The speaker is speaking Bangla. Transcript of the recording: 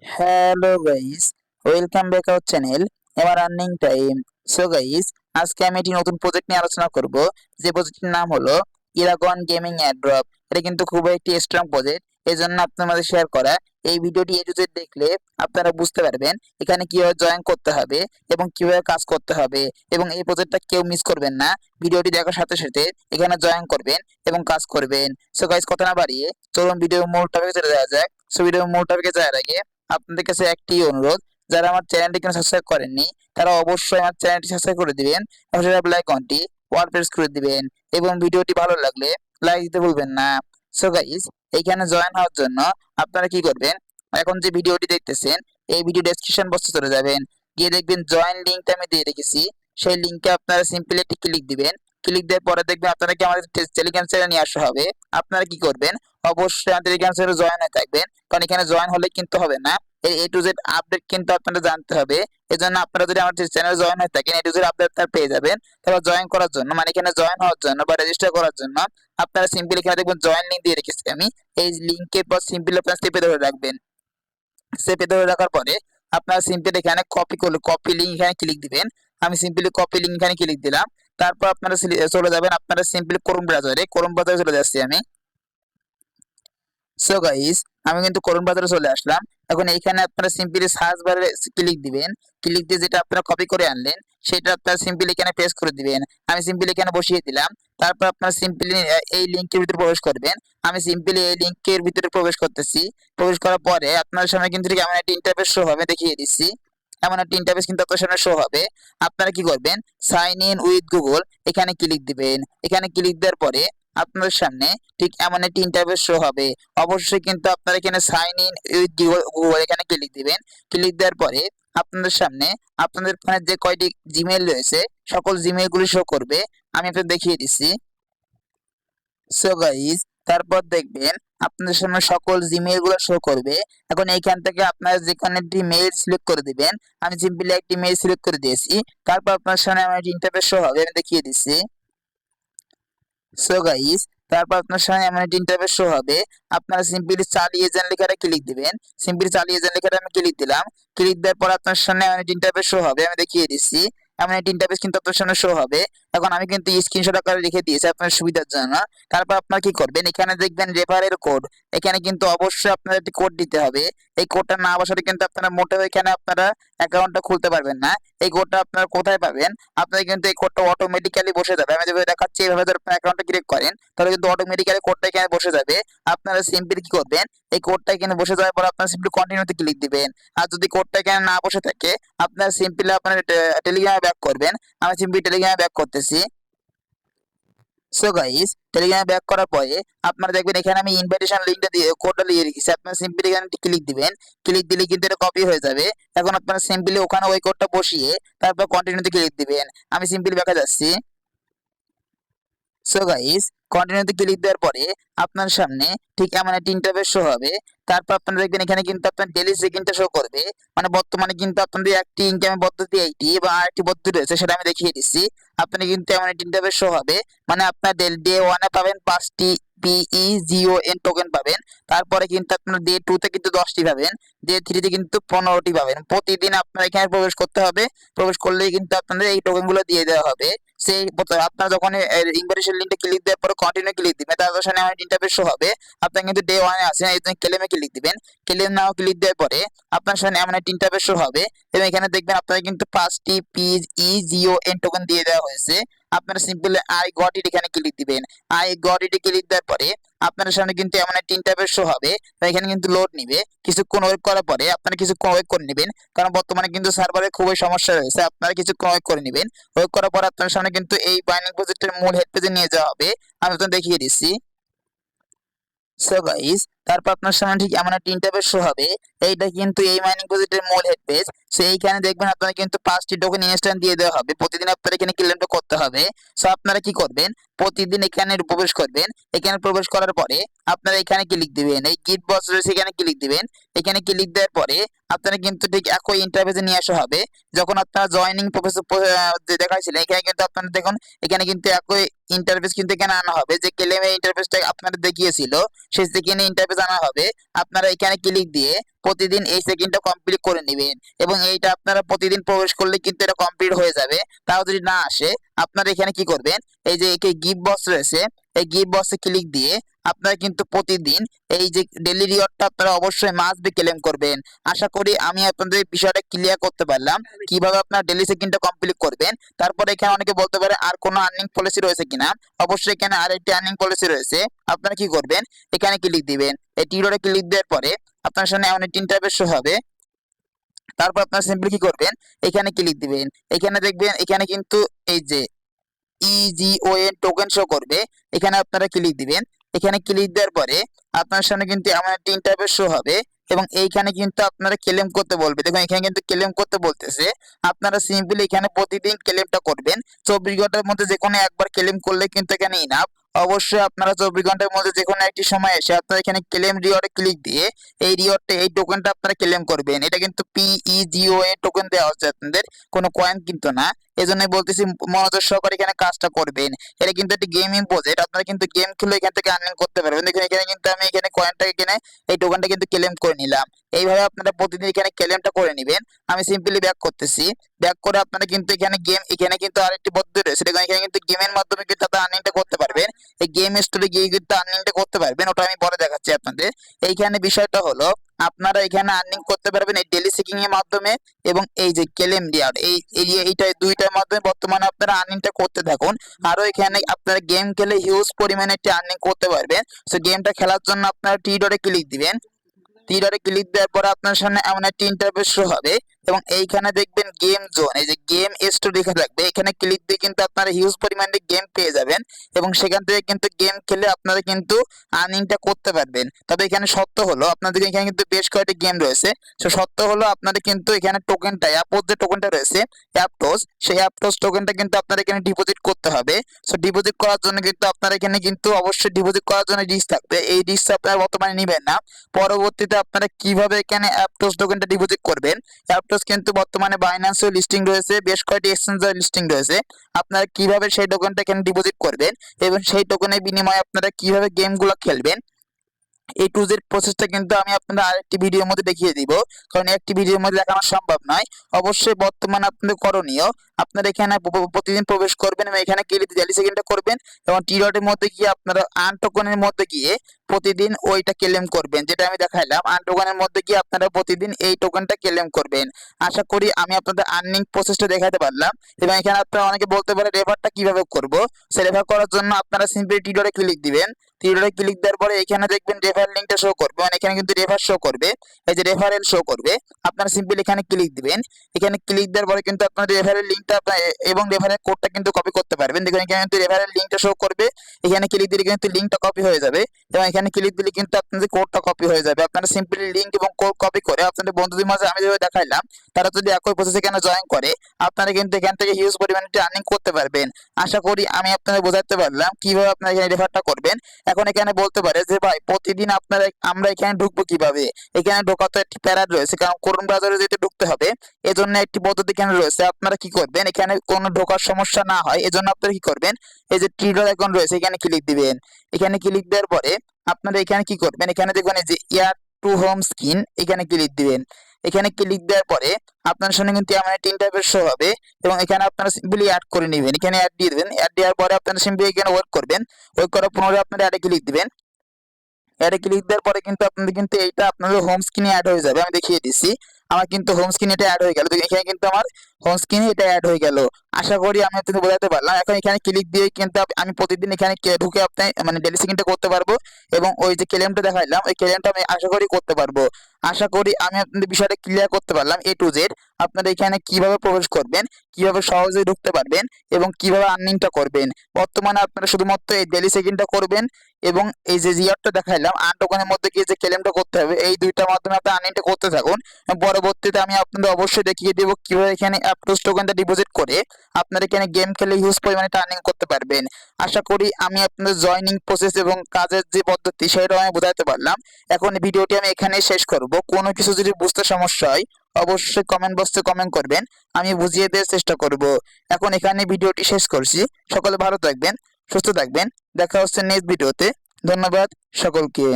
Hello guys, welcome back our channel MR earning time. So guys, আজকে আমি একটি নতুন প্রজেক্ট নিয়ে আলোচনা করব, যে প্রজেক্টের নাম হলো ইরাগন গেমিং এয়ারড্রপ। এটা কিন্তু খুবই একটি স্ট্রং প্রজেক্ট, এই জন্য আপনার মাঝে শেয়ার করা। এই ভিডিওটি এ টু জেড দেখলে আপনারা বুঝতে পারবেন এখানে কিভাবে জয়েন করতে হবে এবং কিভাবে কাজ করতে হবে, এবং এই প্রজেক্টটা কেউ মিস করবেন না। ভিডিওটি দেখার সাথে সাথে এখানে জয়েন করবেন এবং কাজ করবেন। সো গাইস, কথা না বাড়িয়ে চলুন ভিডিও মূল টপিকে চলে যাওয়া যাক। সো ভিডিও মূল টপিকে যাওয়ার আগে আপনাদের কাছে একটি অনুরোধ, যারা আমার চ্যানেলটি কেন সাবস্ক্রাইব করেননি তারা অবশ্যই আমার চ্যানেলটি সাবস্ক্রাইব করে দিবেন এবং সেটা বেল আইকনটি অল প্রেস করে দিবেন, এবং ভিডিওটি ভালো লাগলে লাইক দিতে ভুলবেন না। সো গাইস, এইখানে জয়েন হওয়ার জন্য আপনারা কি করবেন, এখন যে ভিডিওটি দেখতেছেন এই ভিডিও ডেসক্রিপশন বক্সে চলে যাবেন, গিয়ে দেখবেন জয়েন লিংকটা আমি দিয়ে রেখেছি। সেই লিংকে আপনারা সিম্পলি একটি ক্লিক দিবেন। ক্লিক দেওয়ার পরে দেখবেন আপনাদেরকে আমাদের টেলিগ্রাম চ্যানেলে নিয়ে আসা হবে। আপনারা কি করবেন, অবশ্যই আমাদের টেলিগ্রাম চ্যানেলে জয়েন হয়ে থাকবেন, কারণ এখানে জয়েন হলে কিন্তু হবে না, এর এ টু জেড আপডেট কিন্তু আপনারা জানতে হবে। এজন্য আপনারা যদি আমাদের চ্যানেলে জয়েন হয়ে থাকেন, এ টু জেড আপডেট তার পেয়ে যাবেন। তারপর জয়েন করার জন্য, মানে এখানে জয়েন হওয়ার জন্য বা রেজিস্টার করার জন্য আপনারা সিম্পলি এখানে দেখবেন জয়েন লিংক দিয়ে রেখেছি আমি। এই লিংকের পর সিম্পলি আপনারা চেপে ধরে রাখবেন। চেপে ধরে রাখার পরে আপনারা সিম্পলি এখানে কপি লিংক এখানে ক্লিক দিবেন। আমি সিম্পলি কপি লিংক এখানে ক্লিক দিলাম। তারপর আপনারা চলে যাবেন, আপনারা সিম্পলি ক্রোম ব্রাউজারে চলে যাচ্ছি আমি। সো গাইস, আমি কিন্তু করুণ বাজারে চলে আসলাম। এখন এইখানে আপনারা সিম্পলি সার্চ বারে ক্লিক দিবেন। ক্লিক দিয়ে যেটা আপনারা কপি করে আনলেন সেটা আপনারা সিম্পলি এখানে পেস্ট করে দিবেন। আমি সিম্পলি এখানে বসিয়ে দিলাম। তারপর আপনারা সিম্পলি এই লিংকের ভিতরে প্রবেশ করবেন। আমি সিম্পলি এই লিংকের ভিতরে প্রবেশ করতেছি। প্রবেশ করার পরে আপনার সামনে কিন্তু ঠিক এমন একটা ইন্টারফেস শো হবে, দেখিয়ে দিচ্ছি। এমন একটা ইন্টারফেস কিন্তু আপনার সামনে শো হবে। আপনারা কি করবেন, সাইন ইন উইথ গুগল এখানে ক্লিক দিবেন। এখানে ক্লিক দেওয়ার পরে আপনাদের সামনে ঠিক এমন একটি ইন্টারফেস শো হবে। অবশ্যই কিন্তু আপনারা এখানে সাইন ইন উইথ গুগল এখানে ক্লিক দিবেন। ক্লিক দেওয়ার পরে আপনাদের সামনে আপনাদের ফোনে যে কয়টি জিমেইল রয়েছে সকল জিমেইল গুলি শো করবে। আমি আপনাদের দেখিয়ে দিচ্ছি। সো গাইস, তারপর দেখবেন আপনাদের সামনে সকল জিমেইল গুলো শো করবে। এখন এইখান থেকে আপনারা যে কোনো একটি মেইল সিলেক্ট করে দিবেন। আমি সিম্পলি একটি মেইল সিলেক্ট করে দিয়েছি। তারপর আপনার সামনে আমার একটি ইন্টারফেস শো হবে, আমি দেখিয়ে দিচ্ছি। সো গাইস, তারপর আপনার সামনে এমন একটি ইন্টারফেস শো হবে। আপনারা সিম্পলি চালিয়ে যান লেখাটা ক্লিক দিবেন। সিম্পলি চালিয়ে যান লেখাটা আমি ক্লিক দিলাম। ক্লিক দেওয়ার পর আপনার সামনে এমন একটি ইন্টারফেস শো হবে, আমি দেখিয়ে দিচ্ছি। এমন একটি ইন্টারফেস কিন্তু আপনার সামনে শো হবে। এখন আমি কিন্তু স্ক্রিনশট আকারে রেখে দিয়েছি আপনার সুবিধার জন্য। তারপর আপনারা কি করবেন, এখানে দেখবেন রেফারেল কোড। এখানে কিন্তু অবশ্যই আপনার একটি কোড দিতে হবে। এই কোডটা না বসালে কিন্তু আপনারা মোটেও এখানে আপনারা অ্যাকাউন্টটা খুলতে পারবেন না। এই কোডটা আপনারা কোথায় পাবেন, আপনারা কিন্তু এই কোডটা অটোমেটিক্যালি বসে যাবে। আমি যেভাবে দেখাচ্ছি এইভাবে যদি আপনার অ্যাকাউন্টটা ক্রিয়েট করেন তাহলে কিন্তু অটোমেটিক্যালি কোডটা এখানে বসে যাবে। আপনারা সিম্পলি কি করবেন, এই কোডটা এখানে বসে যাওয়ার পর আপনারা সিম্পলি কন্টিনিউতে ক্লিক দিবেন। আর যদি কোডটা এখানে না বসে থাকে আপনারা সিম্পলি আপনার টেলিগ্রামে ব্যাক করবেন। আমি সিম্পলি টেলিগ্রামে ব্যাক করতেছি। সো গাইস, টেলিগ্রামে ব্যাক করার পরে আপনারা দেখবেন এখানে আমি ইনভাইটেশন লিংকটা দিয়ে কোডটা দিয়ে রেখেছি। আপনারা সিম্পলি এখানে ক্লিক দিবেন। ক্লিক দিলে কিন্তু এটা কপি হয়ে যাবে। এখন আপনারা সিম্পলি ওখানে ওই কোডটা বসিয়ে তারপর কন্টিনিউতে ক্লিক দিবেন। আমি সিম্পলি ব্যাকে যাচ্ছি। সো গাইস, কন্টিনিউতে ক্লিক দেওয়ার পরে আপনার সামনে ঠিক এমন একটা ইন্টারফেস শো হবে। তারপর আপনারা দেখবেন এখানে কিন্তু আপনার ডেইলি চেক-ইনটা শো করবে। মানে বর্তমানে কিন্তু আপনাদের একটি ইনকামের পদ্ধতি এইটি এবং আরেকটি পদ্ধতি রয়েছে, সেটা আমি দেখিয়ে দিচ্ছি। আপনার কিন্তু এমন একটা ইন্টারফেস শো হবে। মানে আপনার ডে 1 এ পাবেন 5টি PEGON টোকেন পাবেন। তারপরে কিন্তু আপনার ডে 2 তে কিন্তু 10টি পাবেন। ডে 3 তে কিন্তু 15টি পাবেন। প্রতিদিন আপনারা এখানে প্রবেশ করতে হবে। প্রবেশ করলেই কিন্তু আপনাদের এই টোকেনগুলো দিয়ে দেওয়া হবে। সেই আপনারা যখন ইনভাইটেশন লিংকটা ক্লিক দেওয়ার পরে কন্টিনিউ ক্লিক দিবেন, তার সামনে আমার ইন্টারফেস শো হবে। আপনারা কিন্তু ডে 1 এ আছেন, এই জন্য ক্লেমে ক্লিক দিবেন। ক্লেম নাও ক্লিক দেওয়ার পরে আপনার সামনে এমন একটা ইন্টারফেস শো হবে, এবং এখানে দেখবেন আপনারা কিন্তু 5টি PEGON টোকেন দিয়ে দেওয়া হয়েছে। আপনারা সিম্পলি আই গট ইট এখানে ক্লিক দিবেন। আই গট ইট ক্লিক দেওয়ার পরে আপনার সামনে কিন্তু এমন একটা ইন্টারফেস শো হবে। এখানে কিন্তু লোড নিবে, কিছুক্ষণ ওয়েট করার পরে আপনারা কিছুক্ষণ ওয়েট করে নেবেন, কারণ বর্তমানে কিন্তু সার্ভারে খুবই সমস্যা রয়েছে। আপনারা কিছুক্ষণ ওয়েট করে নেবেন। ওয়েট করার পর আপনার সামনে কিন্তু এই বাইন্ডিং প্রজেক্টের মূল হেড পেজে নিয়ে যাওয়া হবে। আমি আপনাদের দেখিয়ে দিচ্ছি। সো গাইস, তারপর আপনার সামনে ঠিক এমন একটা ইন্টারফেস শো হবে। এইটা কিন্তু এই মাইনিং প্রজেক্টের মূল হেড পেজ। সো এইখানে দেখবেন আপনারা কিন্তু 5টি টোকেন ইনস্ট্যান্ট দিয়ে দেওয়া হবে। প্রতিদিন আপনারা এখানে ক্লেমটা করতে হবে। সো আপনারা কি করবেন, প্রতিদিন এখানে প্রবেশ করবেন। এখানে প্রবেশ করার পরে আপনারা এখানে ক্লিক দিবেন, এই গিট বক্স রয়েছে এখানে ক্লিক দিবেন। এখানে ক্লিক দেওয়ার পরে আপনারা কিন্তু ঠিক একই ইন্টারফেসে নিয়ে আসা হবে যখন আপনারা জয়েনিং প্রফেসর দেখাইছিলেন। এখানে কিন্তু আপনারা দেখুন এখানে কিন্তু একই ইন্টারফেস কিন্তু এখানে আনা হবে, যে ক্লেমের ইন্টারফেসটা আপনাদের দেখিয়েছিল সেই সেখানে ইন্টারফেস জানা হবে আপনারা এখানে ক্লিক দিয়ে প্রতিদিন এই সেকেন্ডটা কমপ্লিট করে নেবেন এবং এইটা আপনারা প্রতিদিন প্রবেশ করলে কিন্তু এটা কমপ্লিট হয়ে যাবে। তাও যদি না আসে আপনারা এখানে কি করবেন, এই যে গিফট বক্স রয়েছে এই গিফট বক্সে ক্লিক দিয়ে আপনারা কিন্তু প্রতিদিন এই যে ডেইলি রিওয়ার্ডটা আপনারা অবশ্যই মাস্ট বি ক্লেম করবেন। আশা করি আমি আপনাদের বিষয়টা ক্লিয়ার করতে পারলাম কিভাবে আপনারা ডেইলি সেকেন্ডটা কমপ্লিট করবেন। তারপর এখানে অনেকে বলতে পারে আর কোনো আর্নিং পলিসি রয়েছে কিনা, অবশ্যই এখানে আরেকটি আর্নিং পলিসি রয়েছে। আপনারা কি করবেন, এখানে ক্লিক দিবেন। এই টিরোডে ক্লিক দেওয়ার পরে আপনার সামনে এমন একটি ইন্টারফেস শো হবে। তারপর আপনারা সিম্পলি কি করবেন, এখানে ক্লিক দিবেন। এখানে দেখবেন এখানে কিন্তু এই যে ইজিওএন টোকেন শো করবে, এখানে আপনারা ক্লিক দিবেন। এখানে ক্লিক দেওয়ার পরে আপনার সামনে কিন্তু এমন একটা ইন্টারফেস শো হবে এবং এইখানে কিন্তু আপনারা ক্লেম করতে বলবে। দেখুন এখানে কিন্তু ক্লেম করতে বলতেছে, আপনারা সিম্পলি এখানে প্রতিদিন ক্লেমটা করবেন। 24 ঘন্টার মধ্যে যে কোনো একবার ক্লেম করলে কিন্তু এখানে ইনাফ। অবশ্যই আপনারা 24 ঘন্টার মধ্যে যে কোনো একটি সময় এসে আপনারা এখানে ক্লেম রিওয়ার্ডে ক্লিক দিয়ে এই রিওয়ার্ডটা এই টোকেনটা আপনারা ক্লেম করবেন। এটা কিন্তু পিইজিওএ টোকেন দেওয়া হচ্ছে আপনাদের, কোনো কয়েন কিন্তু না। এজন্য বলতেছি মনোযোগ সহকারে এখানে কাজটা করবেন। এটা কিন্তু একটি গেমিং প্রজেক্ট, আপনারা কিন্তু গেম খেলে এখান থেকে আর্নিং করতে পারবেন। দেখুন এখানে কিন্তু আমি এখানে কয়েনটাকে কিনে এই টোকেনটা কিন্তু ক্লেম করে নিলাম। এইভাবে আপনারা প্রতিদিন এখানে ক্লেমটা করে নেবেন। আমি সিম্পলি ব্যাক করতেছি। ব্যাক করে আপনারা কিন্তু এখানে কিন্তু আরেকটি পদ্ধতি রয়েছে। দেখুন এখানে কিন্তু গেমের মাধ্যমে কিন্তু আপনারা আর্নিংটা করতে পারবেন। এই গেম স্টোরে গিয়ে কিন্তু আর্নিংটা করতে পারবেন, ওটা আমি পরে দেখাচ্ছি আপনাদের। এইখানে বিষয়টা হলো আপনারা এখানে আর্নিং করতে পারবেন এই ডেইলি সিকিং এর মাধ্যমে এবং এই যে ক্লেম রিওয়ার্ড এইটা দুইটার মাধ্যমে বর্তমানে আপনারা আর্নিংটা করতে থাকুন। আরো এখানে আপনারা গেম খেলে হিউজ পরিমাণে একটি আর্নিং করতে পারবেন। সো গেমটা খেলার জন্য আপনারা টি ডটে ক্লিক দিবেন। তীরে ক্লিক দেওয়ার পরে আপনার সামনে এমন একটি ইন্টারফেস শো হবে এবং এইখানে দেখবেন গেম জোন, এই যে গেম স্টোর লেখা থাকবে, এখানে ক্লিক দিয়ে কিন্তু আপনারা হিউজ পরিমাণে গেম পেয়ে যাবেন এবং সেখান থেকে কিন্তু গেম খেলে আপনারা কিন্তু আর্নিংটা করতে পারবেন। তবে এখানে সত্য হলো আপনাদের এখানে কিন্তু বেশ কয়েকটি গেম রয়েছে। তো সত্য হলো আপনাদের কিন্তু এখানে টোকেনটা অ্যাপোজ যে টোকেনটা রয়েছে অ্যাপটোস, সেই অ্যাপটোস টোকেনটা কিন্তু আপনারা এখানে ডিপোজিট করতে হবে। সো ডিপোজিট করার জন্য কিন্তু আপনারা এখানে কিন্তু অবশ্যই ডিপোজিট করার জন্য রিস্ক থাকবে, এই রিস্ক আপনারা বর্তমানে নেবেন না। পরবর্তীতে আপনারা কিভাবে এখানে অ্যাপটোস টোকেনটা ডিপোজিট করবেন, অ্যাপটোস কিন্তু বর্তমানে বাইন্যান্সে লিস্টিং রয়েছে, বেশ কয়েকটি এক্সচেঞ্জে লিস্টিং রয়েছে। আপনারা কিভাবে সেই টোকেনটা এখানে ডিপোজিট করবেন এবং সেই টোকেনের বিনিময়ে আপনারা কিভাবে গেমগুলো খেলবেন, এই টু জেড প্রসেসটা কিন্তু আমি আপনাদের আরেকটি ভিডিওর মধ্যে দেখিয়ে দিব, কারণ একটি ভিডিওর মধ্যে দেখানো সম্ভব নয়। অবশ্যই বর্তমানে আপনাদের করণীয় আপনারা এখানে প্রতিদিন প্রবেশ করবেন এবং এখানে ক্লিক ডেইলি সেকেন্ডটা করবেন এবং টি ডটের মধ্যে গিয়ে আপনারা আর্ন টোকেনের মধ্যে গিয়ে প্রতিদিন ওইটা ক্লেম করবেন, যেটা আমি দেখাইলাম। আর্ন টোকেনের মধ্যে গিয়ে আপনারা প্রতিদিন এই টোকেনটা ক্লেম করবেন। আশা করি আমি আপনাদের আর্নিং প্রসেসটা দেখাতে পারলাম এবং এখানে আপনারা অনেকে বলতে পারে রেফারটা কিভাবে করব। সে রেফার করার জন্য আপনারা সিম্পলি টি ডটে ক্লিক দিবেন। টি ডটে ক্লিক দেওয়ার পরে এখানে দেখবেন রেফার লিংকটা শো করবে, মানে এখানে কিন্তু রেফার শো করবে, এই যে রেফারেল শো করবে। আপনারা সিম্পলি এখানে ক্লিক দিবেন। এখানে ক্লিক দেওয়ার পরে কিন্তু আপনারা রেফারেল লিংকটা এবং রেফারেল কোডটা কিন্তু কপি করতে পারবেন। দেখুন এখানে কিন্তু রেফারেল লিংকটা শো করবে, এখানে ক্লিক দিলে কিন্তু লিংকটা কপি হয়ে যাবে এবং এখানে ক্লিক দিলে কিন্তু আপনাদের কোডটা কপি হয়ে যাবে। আপনারা সিম্পলি লিংক এবং কোড কপি করে আপনাদের বন্ধুদের মাঝে আমি যেভাবে দেখাইলাম তারা যদি একই প্রসেসে এখানে জয়েন করে আপনারা কিন্তু এখান থেকে হিউজ পরিমাণে আর্নিং করতে পারবেন। আশা করি আমি আপনাদের বোঝাতে পারলাম কিভাবে আপনারা এখানে রেফারটা করবেন। এখন এখানে বলতে পারে যে ভাই প্রতিদিন আমরা এখানে ঢুকবো কিভাবে, এখানে ঢোকা তো একটি প্যারাড রয়েছে, কারণ করুন বাজারে যেতে ঢুকতে হবে, এজন্য একটি পদ্ধতি এখানে রয়েছে। আপনারা কি করবেন, এখানে কোনো ঢোকার সমস্যা না হয় এজন্য আপনারা কি করবেন, এই যে ট্রিডর আইকন রয়েছে এখানে ক্লিক দিবেন। এখানে ক্লিক দেওয়ার পরে আপনারা এখানে কি করবেন, এখানে দেখবেন এই যে এয়ার টু হোম স্ক্রিন, এখানে ক্লিক দিবেন। এখানে ক্লিক দেওয়ার পরে আপনার সামনে কিন্তু এমন একটা ইন্টারফেস শো হবে এবং এখানে আপনারা সিম্পলি অ্যাড করে নেবেন। এখানে অ্যাড দিয়ে দেবেন। অ্যাড দেওয়ার পরে আপনারা সিম্পলি এখানে ওয়েট করবেন। ওয়েট করার পুনরায় আপনারা অ্যাডে ক্লিক দিবেন। অ্যাডে ক্লিক দেওয়ার পরে কিন্তু আপনাদের কিন্তু এইটা আপনাদের হোম স্ক্রিনে অ্যাড হয়ে যাবে। আমি দেখিয়ে দিচ্ছি, আমার কিন্তু হোম স্ক্রিনে এটা অ্যাড হয়ে গেল। এখানে কিন্তু আমার হোম স্ক্রিনে এটা অ্যাড হয়ে গেল। আশা করি আমি আপনাদের বোঝাতে পারলাম। এখন এখানে ক্লিক দিয়ে কিন্তু আমি প্রতিদিন এখানে ঢুকে আপনি মানে ডেইলি সেকেন্ডটা করতে পারবো এবং ওই যে ক্লেমটা দেখাইলাম ওই ক্লেমটা আমি আশা করি করতে পারবো। আশা করি আমি আপনাদের বিষয়টা ক্লিয়ার করতে পারলাম এ টু জেড। আপনারা এখানে কিভাবে প্রবেশ করবেন, কিভাবে সহজে ঢুকতে পারবেন এবং কিভাবে আর্নিংটা করবেন। বর্তমানে আপনারা শুধুমাত্র এই ডেইলি সেকেন্ডটা করবেন এবং এই যে রিওয়ার্ডটা দেখাইলাম আর্ন টোকেনের মধ্যে গিয়ে যে ক্লেমটা করতে হবে, এই দুইটার মাধ্যমে আপনি আর্নিংটা করতে থাকুন। পরবর্তীতে আমি আপনাদের অবশ্যই দেখিয়ে দেবো কিভাবে এখানে অ্যাপটোস টোকেনটা ডিপোজিট করে আপনারা এখানে গেম খেলে হিউজ পরিমাণে আর্নিং করতে পারবেন। আশা করি আমি আপনাদের জয়নিং প্রসেস এবং কাজের যে পদ্ধতি সেটাও আমি বোঝাতে পারলাম। এখন ভিডিওটি আমি এখানেই শেষ করব। কোনো কিছু যদি বুঝতে সমস্যা হয় অবশ্যই কমেন্ট বক্সে কমেন্ট করবেন, আমি বুঝিয়ে দেওয়ার চেষ্টা করব। এখন এখানে ভিডিওটি শেষ করছি। সকলে ভালো থাকবেন, সুস্থ থাকবেন, দেখা হচ্ছে নেক্সট ভিডিওতে। ধন্যবাদ সকলকে।